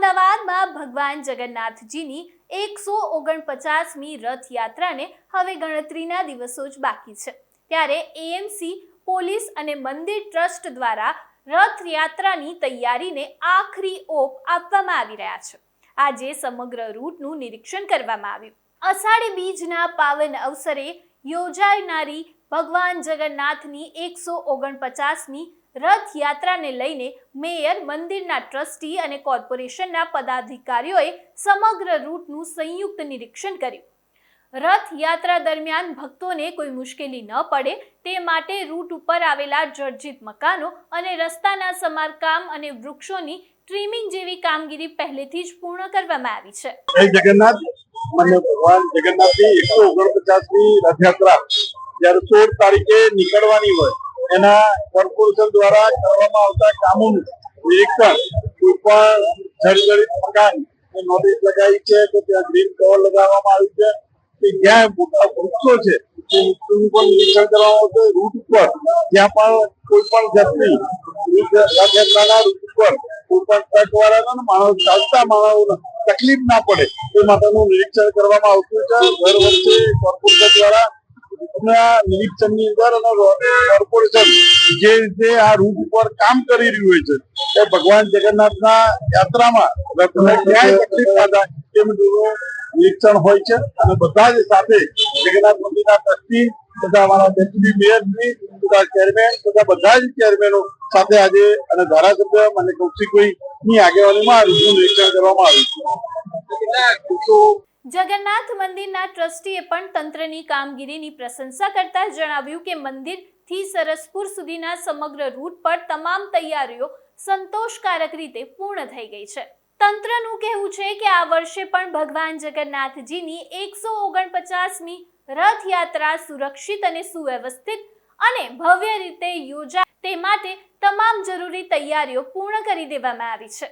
અમદાવાદમાં ભગવાન જગન્નાથજીની 149મી રથયાત્રાને હવે ગણતરીના દિવસો જ બાકી છે। ત્યારે એએમસી, પોલીસ અને મંદિર ટ્રસ્ટ દ્વારા રથયાત્રાની તૈયારીને આખરી ઓપ આપવામાં આવી રહ્યા છે। આજે સમગ્ર રૂટનું નિરીક્ષણ કરવામાં આવ્યું। અષાઢી બીજના પાવન અવસરે યોજાનારી ભગવાન જગન્નાથની 149મી રથયાત્રાને લઈને મેયર, મંદિરના ટ્રસ્ટી અને કોર્પોરેશનના પદાધિકારીઓએ સમગ્ર રૂટનું સંયુક્ત નિરીક્ષણ કર્યું। રથયાત્રા દરમિયાન ભક્તોને કોઈ મુશ્કેલી ન પડે તે માટે રૂટ ઉપર આવેલા જર્જરિત મકાનો અને રસ્તાના સમારકામ અને વૃક્ષોની ટ્રીમિંગ જેવી કામગીરી પહેલેથી જ પૂર્ણ કરવામાં આવી છે। જય જગન્નાથ। મને ભગવાન જગન્નાથની 149મી રથયાત્રા જ્યારે 16 તારીખે નીકળવાની હોય એના કોર્પોરેશન દ્વારા કરવામાં આવતા કામોનું નિરીક્ષણ, કોઈ પણ જર્જરિત મકાન નોટિસ લગાવી છે તો ત્યાં ગ્રીન કવર લગાવવામાં આવ્યું છે કે જ્યાં મોટા વૃક્ષો છે તે વૃક્ષોનું પણ નિરીક્ષણ કરવામાં આવશે। રૂટ ઉપર જ્યાં પણ કોઈ પણ જાતની રથયાત્રાના રૂટ ઉપર કોઈ પણ ટ્રક વાળાને માણસ ચાલતા માણસોને તકલીફ ના પડે એ માટેનું નિરીક્ષણ કરવામાં આવતું છે। દર વર્ષે કોર્પોરેશન દ્વારા નિરીક્ષણની અંદર અને કોર્પોરેશન જે રીતે આ રૂટ ઉપર કામ કરી રહ્યું હોય છે એ ભગવાન જગન્નાથના યાત્રામાં રથને ક્યાંય તકલીફ ના થાય તે મુજબનું નિરીક્ષણ હોય છે। અને બધા જ સાથે જગન્નાથ મંદિરના ટ્રસ્ટી તથા અમારા ડેપ્યુટી મેયરશ્રી તથા ચેરમેન તથા બધા જ ચેરમેનો સાથે આજે અને ધારાસભ્ય મને કૌશિકભાઈની આગેવાનીમાં આ રૂટનું નિરીક્ષણ કરવામાં આવ્યું છે। જગન્નાથ મંદિરના ટ્રસ્ટીએ પણ તંત્રની કામગીરીની પ્રશંસા કરતા જણાવ્યું કે મંદિરથી સરસપુર સુધીના સમગ્ર રૂટ પર તમામ તૈયારીઓ સંતોષકારક રીતે પૂર્ણ થઈ ગઈ છે। તંત્રનું કહેવું છે કે આ વર્ષે પણ ભગવાન જગન્નાથજીની 149મી રથયાત્રા સુરક્ષિત અને સુવ્યવસ્થિત અને ભવ્ય રીતે યોજાય તે માટે તમામ જરૂરી તૈયારીઓ પૂર્ણ કરી દેવામાં આવી છે।